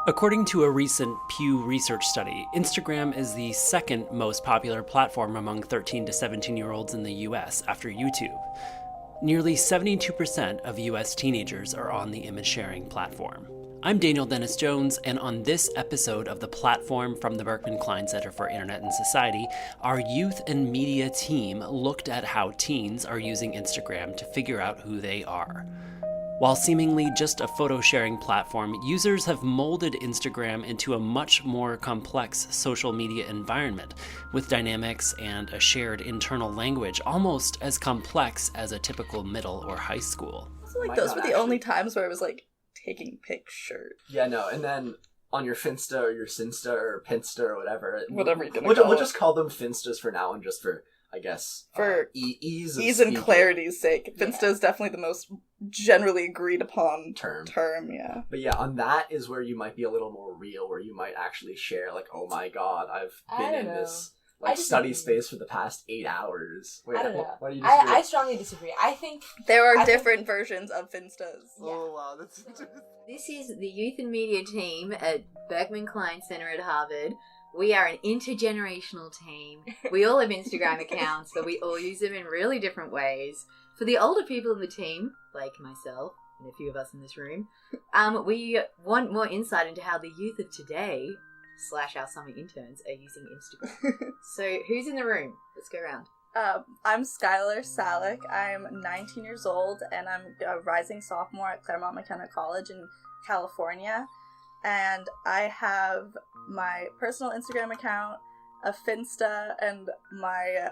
According to a recent Pew Research study, Instagram is the second most popular platform among 13 to 17-year-olds in the US after YouTube. Nearly 72% of US teenagers are on the image-sharing platform. I'm Daniel Dennis Jones, and on this episode of The Platform from the Berkman Klein Center for Internet and Society, our youth and media team looked at how teens are using Instagram to figure out who they are. While seemingly just a photo-sharing platform, users have molded Instagram into a much more complex social media environment, with dynamics and a shared internal language almost as complex as a typical middle or high school. So, those were the only times where I was, taking pictures. Yeah, no, and then on your Finsta or your Sinsta or Pinsta or whatever you're gonna call we'll it. just call them Finstas for now and just for, I guess, for ease and clarity's sake. Finsta is definitely the most generally agreed upon term, yeah. But yeah, on that is where you might be a little more real, where you might actually share, oh my god, I've been in this study space for the past 8 hours. Wait, I don't know. Why do you disagree? I strongly disagree. I think there are different versions of Finstas. Yeah. Oh wow, that's interesting. This is the Youth and Media team at Berkman Klein Center at Harvard. We are an intergenerational team. We all have Instagram accounts, but we all use them in really different ways. For the older people in the team, like myself and a few of us in this room, we want more insight into how the youth of today / our summer interns are using Instagram. So who's in the room? Let's go around. I'm Skylar Salick. I'm 19 years old, and I'm a rising sophomore at Claremont McKenna College in California. And I have my personal Instagram account, a Finsta, and my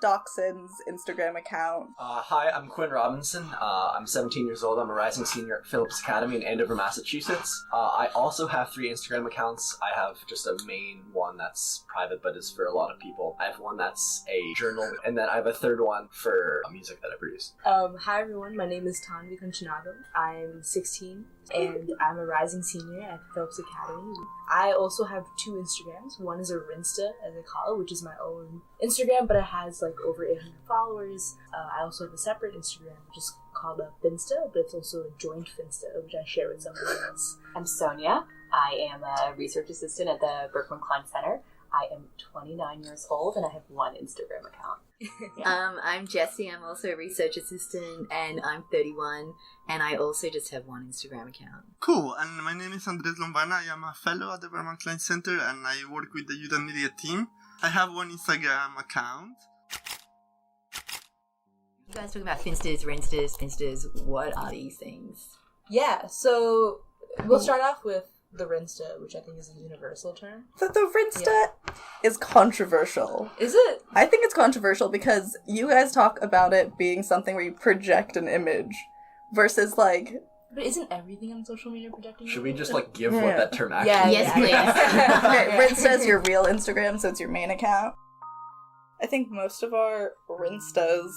Dachshund's Instagram account. Hi, I'm Quinn Robinson. I'm 17 years old. I'm a rising senior at Phillips Academy in Andover, Massachusetts. I also have 3 Instagram accounts. I have just a main one that's private but is for a lot of people. I have one that's a journal, and then I have a third one for music that I produce. Hi everyone, my name is Tanvi Kunchanago. I'm 16 and I'm a rising senior at Phillips Academy. I also have 2 Instagrams. One is a Rinsta, as I call it, which is my own Instagram, but it has over 800 followers. I also have a separate Instagram, which is called a Finsta, but it's also a joint Finsta, which I share with someone else. I'm Sonia. I am a research assistant at the Berkman Klein Center. I am 29 years old and I have 1 Instagram account. Yeah. I'm Jessie. I'm also a research assistant and I'm 31 and I also just have 1 Instagram account. Cool, and my name is Andres Lombana. I am a fellow at the Berkman Klein Center and I work with the Youth and Media team. I have 1 Instagram account. You guys talking about Finstas, Rinstas. What are these things? Yeah, so we'll start off with the Rinsta, which I think is a universal term. The Rinsta is controversial. Is it? I think it's controversial because you guys talk about it being something where you project an image versus But isn't everything on social media projecting? Should we just give what that term actually Yes, please. Okay, Rinsta is your real Instagram, so it's your main account. I think most of our Rinstas,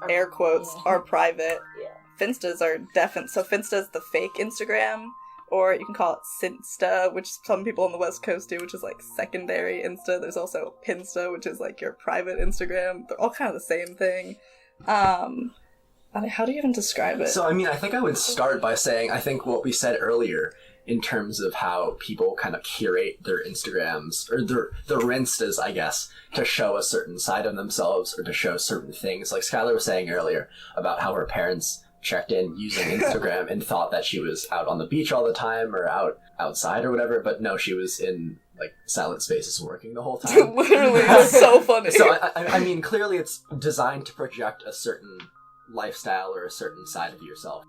air quotes, are private. Yeah. Finstas are definite. So Finsta is the fake Instagram. Or you can call it Sinsta, which some people on the West Coast do, which is secondary Insta. There's also Pinsta, which is your private Instagram. They're all kind of the same thing. How do you even describe it? So, I think I would start by saying, I think what we said earlier in terms of how people kind of curate their Instagrams, or their Rinstas, I guess, to show a certain side of themselves or to show certain things. Like Skylar was saying earlier about how her parents checked in using Instagram and thought that she was out on the beach all the time or outside or whatever, but no, she was in silent spaces working the whole time. Literally, it's so funny. So I clearly it's designed to project a certain lifestyle or a certain side of yourself.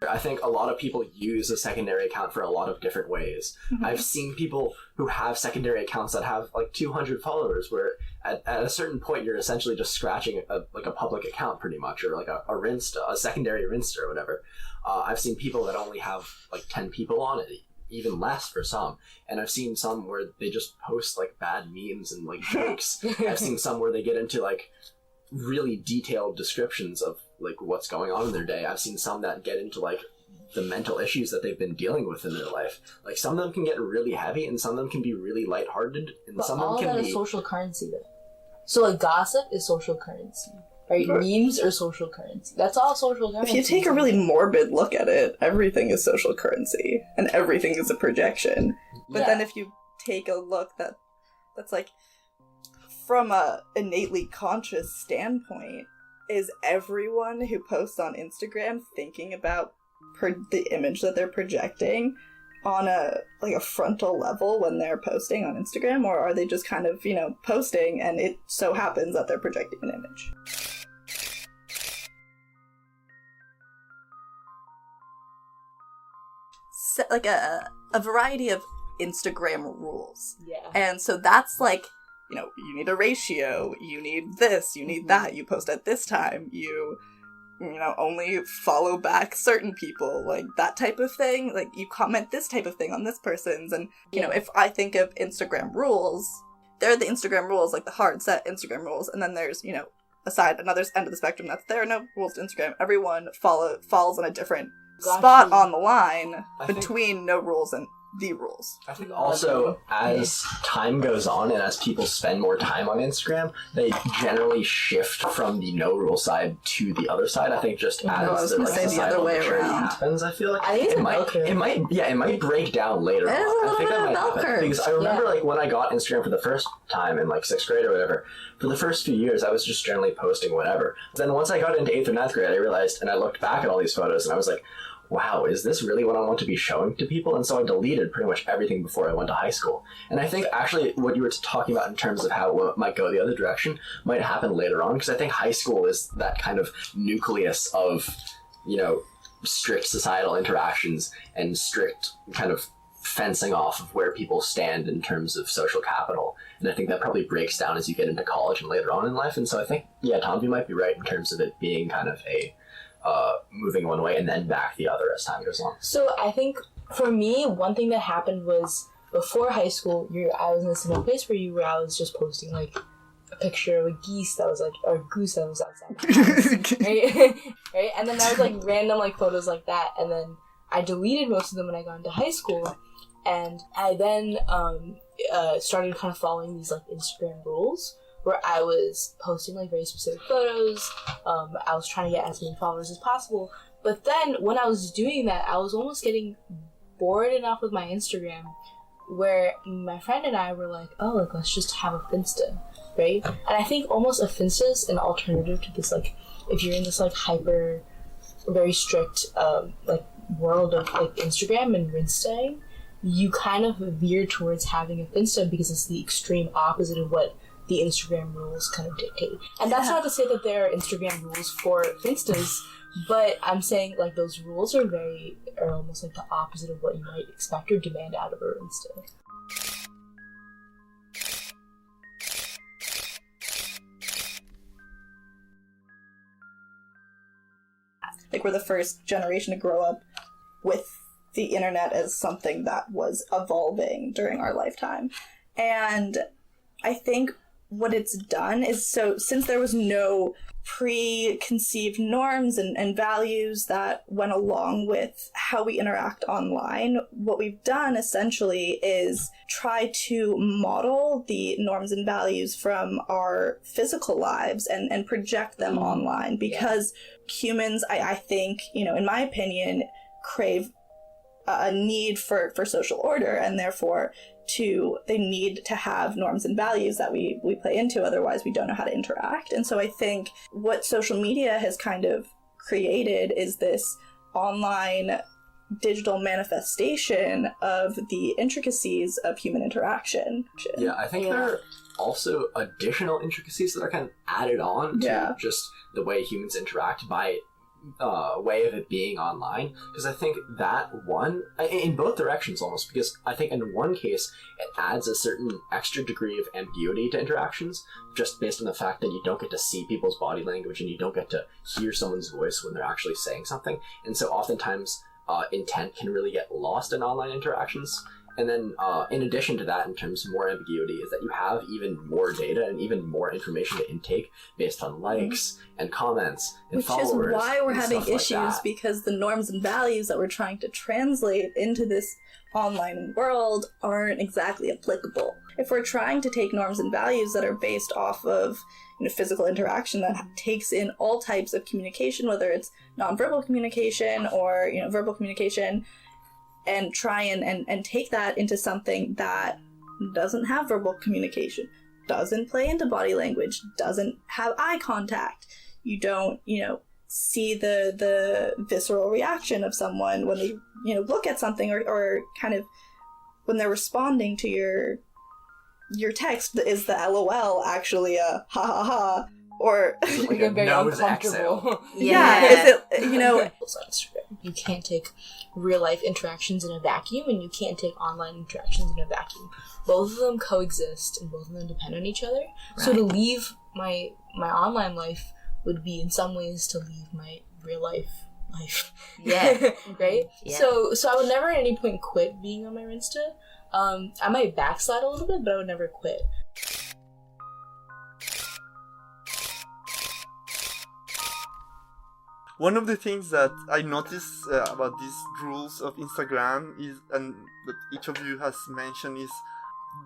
I think a lot of people use a secondary account for a lot of different ways. Mm-hmm. I've seen people who have secondary accounts that have 200 followers, where at a certain point you're essentially just scratching a public account pretty much, or a Rinsta, a secondary Rinsta or whatever. I've seen people that only have 10 people on it, even less for some. And I've seen some where they just post bad memes and jokes. I've seen some where they get into really detailed descriptions of what's going on in their day. I've seen some that get into the mental issues that they've been dealing with in their life. Some of them can get really heavy and some of them can be really lighthearted, and but some of them can be all that is social currency though. So like gossip is social currency, right? Sure. Memes are social currency. That's all social currency. If you take a really morbid look at it, everything is social currency, and everything is a projection. But then if you take a look that's like, from a innately conscious standpoint, is everyone who posts on Instagram thinking about the image that they're projecting on a frontal level when they're posting on Instagram, or are they just kind of, posting and it so happens that they're projecting an image? So, like a variety of Instagram rules. Yeah. And so that's like, you need a ratio, you need this, you need that, you post at this time, you only follow back certain people, like that type of thing, like you comment this type of thing on this person's, and if I think of Instagram rules, they're the Instagram rules, like the hard set Instagram rules, and then there's another end of the spectrum that's there are no rules to Instagram. Everyone falls on a different spot on the line between no rules and the rules. I think also as time goes on and as people spend more time on Instagram, they generally shift from the no rule side to the other side. I think just as the other way around happens, I feel like I think it might break down later on. I think that might happen because I remember like when I got Instagram for the first time in like 6th grade or whatever. For the first few years, I was just generally posting whatever. Then once I got into 8th or 9th grade, I realized, and I looked back at all these photos, and I was like, wow, is this really what I want to be showing to people? And so I deleted pretty much everything before I went to high school. And I think actually what you were talking about in terms of how it might go the other direction might happen later on, because I think high school is that kind of nucleus of, strict societal interactions and strict kind of fencing off of where people stand in terms of social capital. And I think that probably breaks down as you get into college and later on in life. And so I think, Tom, you might be right in terms of it being kind of a moving one way and then back the other as time goes on. So I think for me, one thing that happened was before high school, I was in a similar place where you were. I was just posting like a picture of a geese that was like, or a goose that was outside my house, right? Right? And then that was like random like photos like that. And then I deleted most of them when I got into high school. And I then started kind of following these like Instagram rules, where I was posting like very specific photos. I was trying to get as many followers as possible. But then when I was doing that, I was almost getting bored enough with my Instagram where my friend and I were like, oh, like, let's just have a Finsta, right? And I think almost a Finsta is an alternative to this, like, if you're in this like hyper, very strict like world of like Instagram and Rinstaing, you kind of veer towards having a Finsta because it's the extreme opposite of what the Instagram rules kind of dictate. And that's not to say that there are Instagram rules for Finstas, but I'm saying like those rules are almost like the opposite of what you might expect or demand out of a Insta. Like, we're the first generation to grow up with the internet as something that was evolving during our lifetime. And I think what it's done is, so since there was no preconceived norms and values that went along with how we interact online, what we've done essentially is try to model the norms and values from our physical lives and project them online, because humans, I think, in my opinion, crave a need for social order, and therefore they need to have norms and values that we play into, otherwise we don't know how to interact. And so I think what social media has kind of created is this online digital manifestation of the intricacies of human interaction. Yeah, I think there are also additional intricacies that are kind of added on to just the way humans interact by way of it being online, because I think that one, in both directions almost, because I think in one case it adds a certain extra degree of ambiguity to interactions, just based on the fact that you don't get to see people's body language and you don't get to hear someone's voice when they're actually saying something, and so oftentimes intent can really get lost in online interactions. And then, in addition to that, in terms of more ambiguity, is that you have even more data and even more information to intake based on likes and comments and Which followers. is why we're and having stuff like issues, that. because the norms and values that we're trying to translate into this online world aren't exactly applicable. If we're trying to take norms and values that are based off of physical interaction that takes in all types of communication, whether it's nonverbal communication or verbal communication, and try and take that into something that doesn't have verbal communication, doesn't play into body language, doesn't have eye contact. You don't, see the visceral reaction of someone when they, look at something or kind of when they're responding to your text. Is the LOL actually a ha ha ha? Or Like You're a very nose uncomfortable. exhale. yeah, is it, On Instagram, you can't take real life interactions in a vacuum, and you can't take online interactions in a vacuum. Both of them coexist, and both of them depend on each other. So to leave my online life would be in some ways to leave my real life. Yeah. Right? Yeah. So I would never at any point quit being on my Insta. I might backslide a little bit, but I would never quit. One of the things that I noticed about these rules of Instagram is, and that each of you has mentioned, is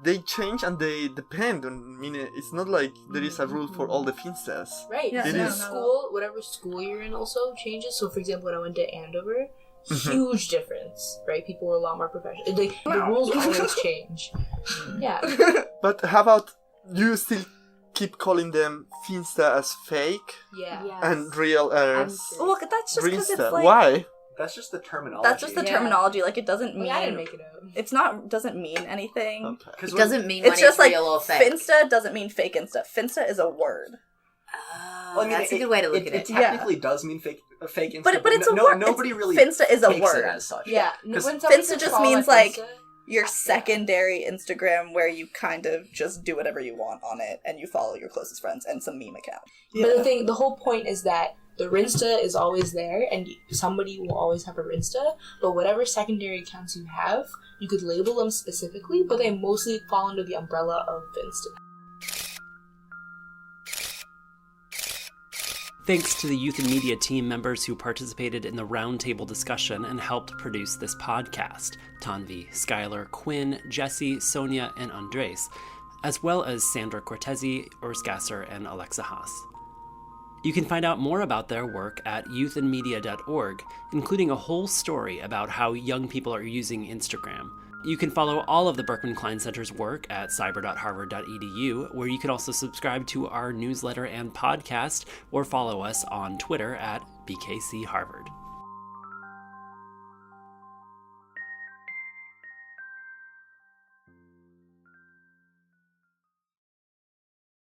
they change and they depend on. I mean, it's not like there is a rule for all the Finstas. Right. Yeah, It So is. school, whatever school you're in also changes. So for example, when I went to Andover, huge difference, right? People were a lot more professional. Like, the rules always change. Yeah. But how about you still keep calling them Finsta as fake Yeah. and real as well, that's just because it's Rinsta? like Why? That's just the terminology. that's just the Yeah. terminology. Like, it doesn't mean I didn't make it up. it's not doesn't mean anything. Okay. Because It doesn't mean It's when just it's like real or fake. Finsta doesn't mean fake Insta. Finsta is a word. That's a good way to look it, at it it. technically does mean fake Insta, But it's a no, word. Nobody It's- really Finsta is a takes word. it as such. Yeah. Because When someone Finsta says just follow means my like Finsta, your secondary Instagram where you kind of just do whatever you want on it and you follow your closest friends and some meme account. But the whole point is that the Rinsta is always there, and somebody will always have a Rinsta, but whatever secondary accounts you have, you could label them specifically, but they mostly fall under the umbrella of Finsta. Thanks to the Youth and Media team members who participated in the roundtable discussion and helped produce this podcast: Tanvi, Skylar, Quinn, Jesse, Sonia, and Andres, as well as Sandra Cortezi, Urs Gasser, and Alexa Haas. You can find out more about their work at youthandmedia.org, including a whole story about how young people are using Instagram. You can follow all of the Berkman Klein Center's work at cyber.harvard.edu, where you can also subscribe to our newsletter and podcast, or follow us on Twitter at BKC Harvard.